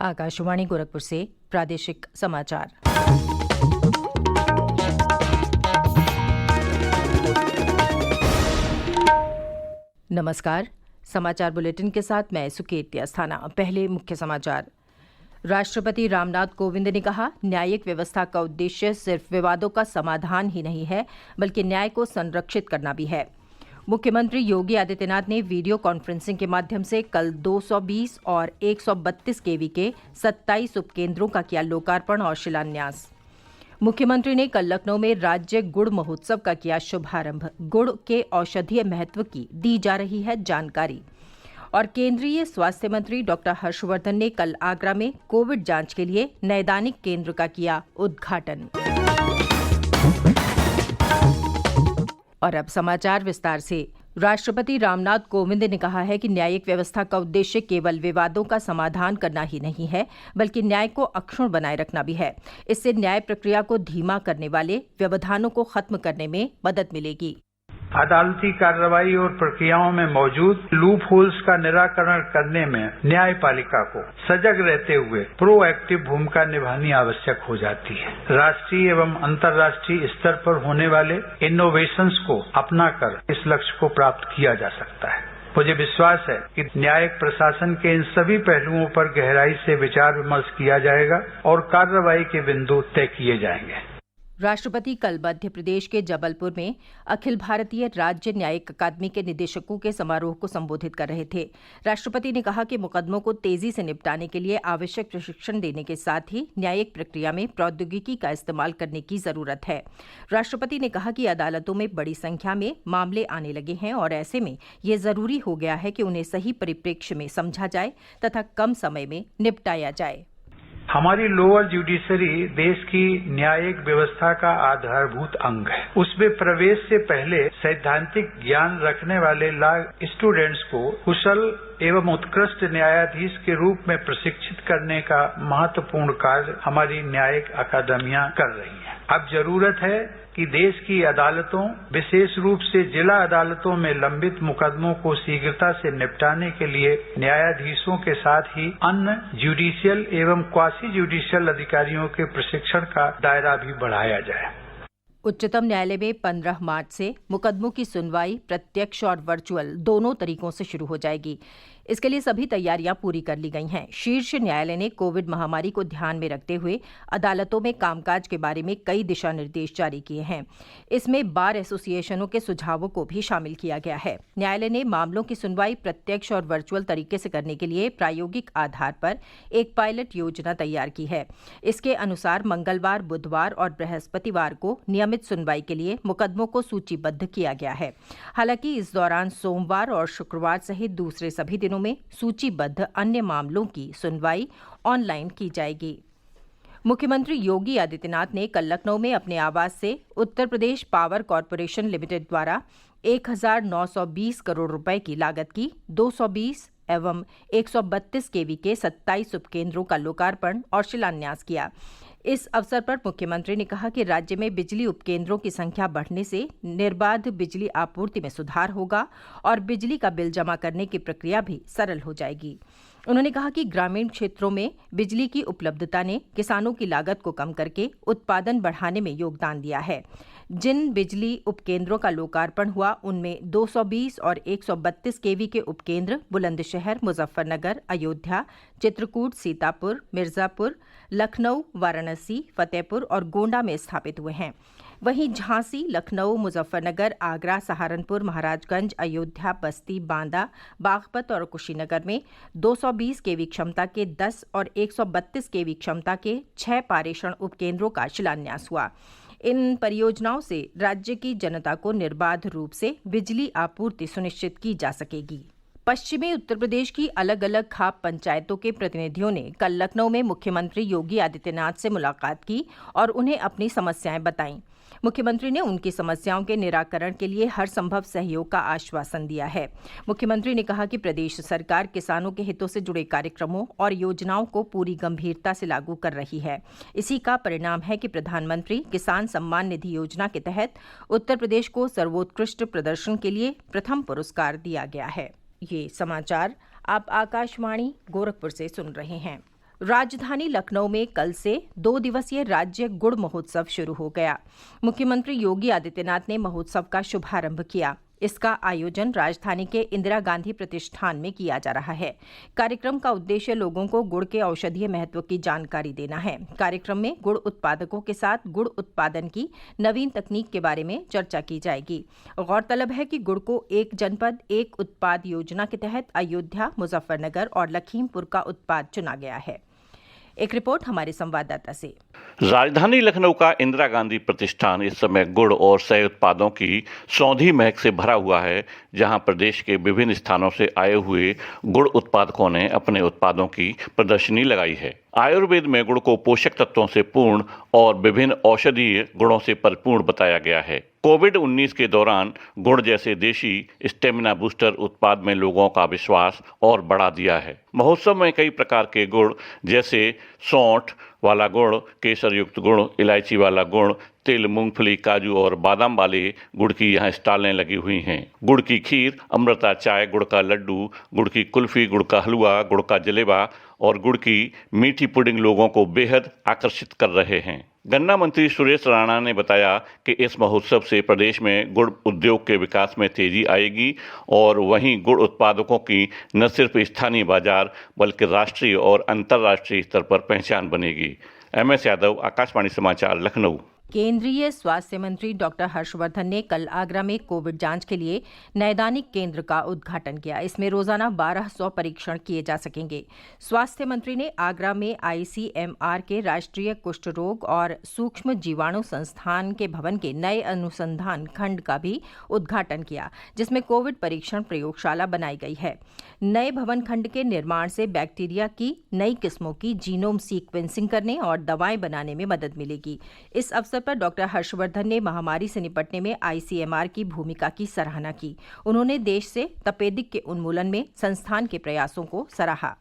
आकाशवाणी गोरखपुर से प्रादेशिक समाचार। नमस्कार। समाचार बुलेटिन के साथ मैं सुकेती अस्थाना। पहले मुख्य समाचार। राष्ट्रपति रामनाथ कोविंद ने कहा, न्यायिक व्यवस्था का उद्देश्य सिर्फ विवादों का समाधान ही नहीं है, बल्कि न्याय को संरक्षित करना भी है। मुख्यमंत्री योगी आदित्यनाथ ने वीडियो कॉन्फ्रेंसिंग के माध्यम से कल 220 और 132 केवी के 27 उपकेंद्रों का किया लोकार्पण और शिलान्यास। मुख्यमंत्री ने कल लखनऊ में राज्य गुड़ महोत्सव का किया शुभारंभ। गुड़ के औषधीय महत्व की दी जा रही है जानकारी। और केंद्रीय स्वास्थ्य मंत्री डॉक्टर हर्षवर्धन ने कल आगरा में कोविड जांच के लिए नैदानिक केंद्र का किया उद्घाटन। और अब समाचार विस्तार से। राष्ट्रपति रामनाथ कोविंद ने कहा है कि न्यायिक व्यवस्था का उद्देश्य केवल विवादों का समाधान करना ही नहीं है, बल्कि न्याय को अक्षुण्ण बनाए रखना भी है। इससे न्याय प्रक्रिया को धीमा करने वाले व्यवधानों को खत्म करने में मदद मिलेगी। अदालती कार्रवाई और प्रक्रियाओं में मौजूद लूप होल्स का निराकरण करने में न्यायपालिका को सजग रहते हुए प्रोएक्टिव भूमिका निभानी आवश्यक हो जाती है। राष्ट्रीय एवं अंतर्राष्ट्रीय स्तर पर होने वाले इनोवेशंस को अपनाकर इस लक्ष्य को प्राप्त किया जा सकता है। मुझे विश्वास है कि न्यायिक प्रशासन के इन सभी पहलुओं पर गहराई से विचार विमर्श किया जाएगा और कार्रवाई के बिंदु तय किए जाएंगे। राष्ट्रपति कल मध्य प्रदेश के जबलपुर में अखिल भारतीय राज्य न्यायिक अकादमी के निदेशकों के समारोह को संबोधित कर रहे थे। राष्ट्रपति ने कहा कि मुकदमों को तेजी से निपटाने के लिए आवश्यक प्रशिक्षण देने के साथ ही न्यायिक प्रक्रिया में प्रौद्योगिकी का इस्तेमाल करने की जरूरत है। राष्ट्रपति ने कहा कि अदालतों में बड़ी संख्या में मामले आने लगे हैं और ऐसे में ये जरूरी हो गया है कि उन्हें सही परिप्रेक्ष्य में समझा जाए तथा कम समय में निपटाया जाए। हमारी लोअर जुडिशरी देश की न्यायिक व्यवस्था का आधारभूत अंग है। उसमें प्रवेश से पहले सैद्धांतिक ज्ञान रखने वाले लॉ स्टूडेंट्स को कुशल एवं उत्कृष्ट न्यायाधीश के रूप में प्रशिक्षित करने का महत्वपूर्ण कार्य हमारी न्यायिक अकादमियां कर रही हैं। अब जरूरत है कि देश की अदालतों, विशेष रूप से जिला अदालतों में लंबित मुकदमों को शीघ्रता से निपटाने के लिए न्यायाधीशों के साथ ही अन्य जुडिशियल एवं क्वासी जुडिशियल अधिकारियों के प्रशिक्षण का दायरा भी बढ़ाया जाए। उच्चतम न्यायालय में 15 मार्च से मुकदमों की सुनवाई प्रत्यक्ष और वर्चुअल दोनों तरीकों से शुरू हो जाएगी। इसके लिए सभी तैयारियां पूरी कर ली गई हैं। शीर्ष न्यायालय ने कोविड महामारी को ध्यान में रखते हुए अदालतों में कामकाज के बारे में कई दिशा निर्देश जारी किए हैं। इसमें बार एसोसिएशनों के सुझावों को भी शामिल किया गया है। न्यायालय ने मामलों की सुनवाई प्रत्यक्ष और वर्चुअल तरीके से करने के लिए प्रायोगिक आधार पर एक पायलट योजना तैयार की है। इसके अनुसार मंगलवार, बुधवार और बृहस्पतिवार को नियमित सुनवाई के लिए मुकदमों को सूचीबद्ध किया गया है। हालांकि इस दौरान सोमवार और शुक्रवार सहित दूसरे सभी दिनों में सूचीबद्ध अन्य मामलों की सुनवाई ऑनलाइन की जाएगी। मुख्यमंत्री योगी आदित्यनाथ ने कल लखनऊ में अपने आवास से Uttar Pradesh power corporation limited द्वारा 1920 करोड़ रुपए की लागत की 220 एवं 132 केवी के 27 उपकेंद्रों का लोकार्पण और शिलान्यास किया। इस अवसर पर मुख्यमंत्री ने कहा कि राज्य में बिजली उपकेंद्रों की संख्या बढ़ने से निर्बाध बिजली आपूर्ति में सुधार होगा और बिजली का बिल जमा करने की प्रक्रिया भी सरल हो जाएगी। उन्होंने कहा कि ग्रामीण क्षेत्रों में बिजली की उपलब्धता ने किसानों की लागत को कम करके उत्पादन बढ़ाने में योगदान दिया है। जिन बिजली उपकेंद्रों का लोकार्पण हुआ उनमें 220 और 132 केवी के उपकेंद्र बुलंदशहर, मुजफ्फरनगर, अयोध्या, चित्रकूट, सीतापुर, मिर्जापुर, लखनऊ, वाराणसी, फतेहपुर और गोंडा में स्थापित हुए हैं। वहीं झांसी, लखनऊ, मुजफ्फरनगर, आगरा, सहारनपुर, महाराजगंज, अयोध्या, बस्ती, बांदा, बागपत और कुशीनगर में 220 केवी क्षमता के 10 और 132 केवी क्षमता के 6 पारेषण उपकेंद्रों का शिलान्यास हुआ। इन परियोजनाओं से राज्य की जनता को निर्बाध रूप से बिजली आपूर्ति सुनिश्चित की जा सकेगी। पश्चिमी उत्तर प्रदेश की अलग अलग खाप पंचायतों के प्रतिनिधियों ने कल लखनऊ में मुख्यमंत्री योगी आदित्यनाथ से मुलाकात की और उन्हें अपनी समस्याएं बताईं। मुख्यमंत्री ने उनकी समस्याओं के निराकरण के लिए हर संभव सहयोग का आश्वासन दिया है। मुख्यमंत्री ने कहा कि प्रदेश सरकार किसानों के हितों से जुड़े कार्यक्रमों और योजनाओं को पूरी गंभीरता से लागू कर रही है। इसी का परिणाम है कि प्रधानमंत्री किसान सम्मान निधि योजना के तहत उत्तर प्रदेश को सर्वोत्कृष्ट प्रदर्शन के लिए प्रथम पुरस्कार दिया गया है। ये समाचार आप आकाशवाणी गोरखपुर से सुन रहे हैं। राजधानी लखनऊ में कल से 2 दिवसीय राज्य गुड़ महोत्सव शुरू हो गया। मुख्यमंत्री योगी आदित्यनाथ ने महोत्सव का शुभारंभ किया। इसका आयोजन राजधानी के इंदिरा गांधी प्रतिष्ठान में किया जा रहा है। कार्यक्रम का उद्देश्य लोगों को गुड़ के औषधीय महत्व की जानकारी देना है। कार्यक्रम में गुड़ उत्पादकों के साथ गुड़ उत्पादन की नवीन तकनीक के बारे में चर्चा की जाएगी। गौरतलब है कि गुड़ को एक जनपद एक उत्पाद योजना के तहत अयोध्या, मुजफ्फरनगर और लखीमपुर का उत्पाद चुना गया है। एक रिपोर्ट हमारे संवाददाता से। राजधानी लखनऊ का इंदिरा गांधी प्रतिष्ठान इस समय गुड़ और शहद उत्पादों की सौंधी महक से भरा हुआ है, जहां प्रदेश के विभिन्न स्थानों से आए हुए गुड़ उत्पादकों ने अपने उत्पादों की प्रदर्शनी लगाई है। आयुर्वेद में गुड़ को पोषक तत्वों से पूर्ण और विभिन्न औषधीय गुणों से परिपूर्ण बताया गया है। कोविड-19 के दौरान गुड़ जैसे देशी स्टेमिना बूस्टर उत्पाद में लोगों का विश्वास और बढ़ा दिया है। महोत्सव में कई प्रकार के गुड़ जैसे सौंठ वाला गुड़, केसर युक्त गुड़, इलायची वाला गुड़, तिल, मूंगफली, काजू और बादाम वाले गुड़ की यहाँ स्टॉलें लगी हुई हैं। गुड़ की खीर, अमृता चाय, गुड़ का लड्डू, गुड़ की कुल्फी, गुड़ का हलवा, गुड़ का जलेबा और गुड़ की मीठी पुडिंग लोगों को बेहद आकर्षित कर रहे हैं। गन्ना मंत्री सुरेश राणा ने बताया कि इस महोत्सव से प्रदेश में गुड़ उद्योग के विकास में तेजी आएगी और वहीं गुड़ उत्पादकों की न सिर्फ स्थानीय बाजार बल्कि राष्ट्रीय और अंतर्राष्ट्रीय स्तर पर पहचान बनेगी। MS यादव, आकाशवाणी समाचार, लखनऊ। केंद्रीय स्वास्थ्य मंत्री डॉक्टर हर्षवर्धन ने कल आगरा में कोविड जांच के लिए नैदानिक केंद्र का उद्घाटन किया। इसमें रोजाना 1200 परीक्षण किए जा सकेंगे। स्वास्थ्य मंत्री ने आगरा में ICMR के राष्ट्रीय कुष्ठ रोग और सूक्ष्म जीवाणु संस्थान के भवन के नए अनुसंधान खंड का भी उद्घाटन किया, जिसमें कोविड परीक्षण प्रयोगशाला बनाई गई है। नए भवन खंड के निर्माण से बैक्टीरिया की नई किस्मों की जीनोम सीक्वेंसिंग करने और दवाएं बनाने में मदद मिलेगी। इस अवसर पर डॉक्टर हर्षवर्धन ने महामारी से निपटने में ICMR की भूमिका की सराहना की। उन्होंने देश से तपेदिक के उन्मूलन में संस्थान के प्रयासों को सराहा।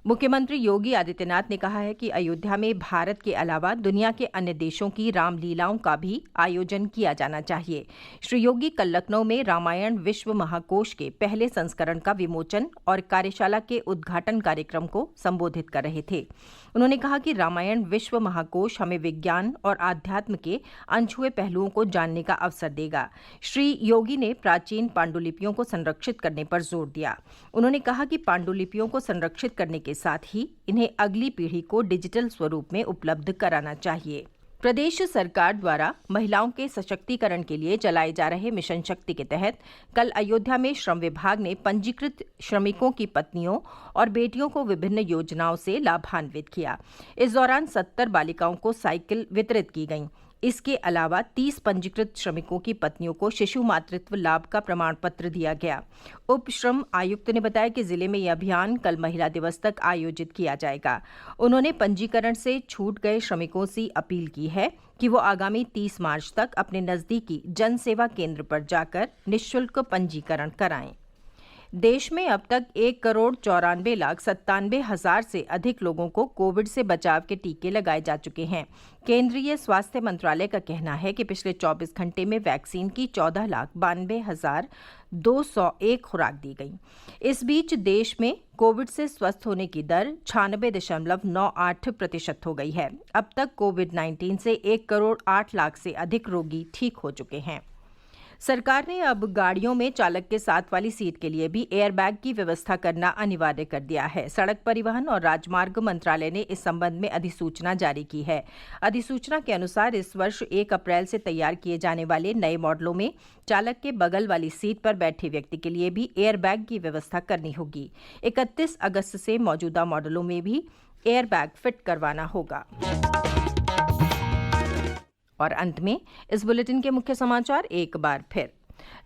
मुख्यमंत्री योगी आदित्यनाथ ने कहा है कि अयोध्या में भारत के अलावा दुनिया के अन्य देशों की रामलीलाओं का भी आयोजन किया जाना चाहिए। श्री योगी कल लखनऊ में रामायण विश्व महाकोश के पहले संस्करण का विमोचन और कार्यशाला के उद्घाटन कार्यक्रम को संबोधित कर रहे थे। उन्होंने कहा कि रामायण विश्व महाकोश हमें विज्ञान और आध्यात्म के अनछुए पहलुओं को जानने का अवसर देगा। श्री योगी ने प्राचीन पांडुलिपियों को संरक्षित करने पर जोर दिया। उन्होंने कहा कि पांडुलिपियों को संरक्षित करने के साथ ही इन्हें अगली पीढ़ी को डिजिटल स्वरूप में उपलब्ध कराना चाहिए। प्रदेश सरकार द्वारा महिलाओं के सशक्तिकरण के लिए चलाए जा रहे मिशन शक्ति के तहत कल अयोध्या में श्रम विभाग ने पंजीकृत श्रमिकों की पत्नियों और बेटियों को विभिन्न योजनाओं से लाभान्वित किया। इस दौरान 70 बालिकाओं को साइकिल वितरित की गईं। इसके अलावा 30 पंजीकृत श्रमिकों की पत्नियों को शिशु मातृत्व लाभ का प्रमाण पत्र दिया गया। उप श्रम आयुक्त ने बताया कि जिले में यह अभियान कल महिला दिवस तक आयोजित किया जाएगा। उन्होंने पंजीकरण से छूट गए श्रमिकों से अपील की है कि वो आगामी 30 मार्च तक अपने नजदीकी जन सेवा केंद्र पर जाकर निःशुल्क पंजीकरण कराएं। देश में अब तक 1,94,97,000 से अधिक लोगों को कोविड से बचाव के टीके लगाए जा चुके हैं। केंद्रीय स्वास्थ्य मंत्रालय का कहना है कि पिछले 24 घंटे में वैक्सीन की 14,92,201 खुराक दी गई। इस बीच देश में कोविड से स्वस्थ होने की दर 96.98% हो गई है। अब तक कोविड-19 से 1,08,00,000 से अधिक रोगी ठीक हो चुके हैं। सरकार ने अब गाड़ियों में चालक के साथ वाली सीट के लिए भी एयरबैग की व्यवस्था करना अनिवार्य कर दिया है। सड़क परिवहन और राजमार्ग मंत्रालय ने इस संबंध में अधिसूचना जारी की है। अधिसूचना के अनुसार इस वर्ष 1 अप्रैल से तैयार किए जाने वाले नए मॉडलों में चालक के बगल वाली सीट पर बैठे व्यक्ति के लिए भी एयरबैग की व्यवस्था करनी होगी। 31 अगस्त से मौजूदा मॉडलों में भी एयरबैग फिट करवाना होगा। और अंत में इस बुलेटिन के मुख्य समाचार एक बार फिर।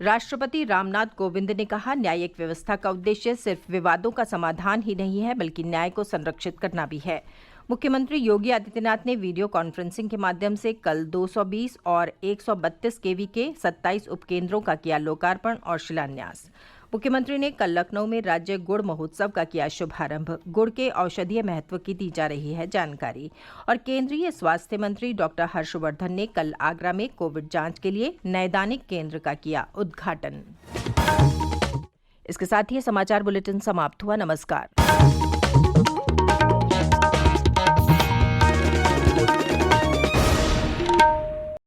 राष्ट्रपति रामनाथ कोविंद ने कहा, न्यायिक व्यवस्था का उद्देश्य सिर्फ विवादों का समाधान ही नहीं है बल्कि न्याय को संरक्षित करना भी है। मुख्यमंत्री योगी आदित्यनाथ ने वीडियो कॉन्फ्रेंसिंग के माध्यम से कल 220 और 132 केवी के 27 उपकेंद्रों का किया लोकार्पण और शिलान्यास। मुख्यमंत्री ने कल लखनऊ में राज्य गुड़ महोत्सव का किया शुभारंभ। गुड़ के औषधीय महत्व की दी जा रही है जानकारी। और केंद्रीय स्वास्थ्य मंत्री डॉक्टर हर्षवर्धन ने कल आगरा में कोविड जांच के लिए नैदानिक केंद्र का किया उद्घाटन। इसके साथ ही समाचार बुलेटिन समाप्त हुआ। नमस्कार।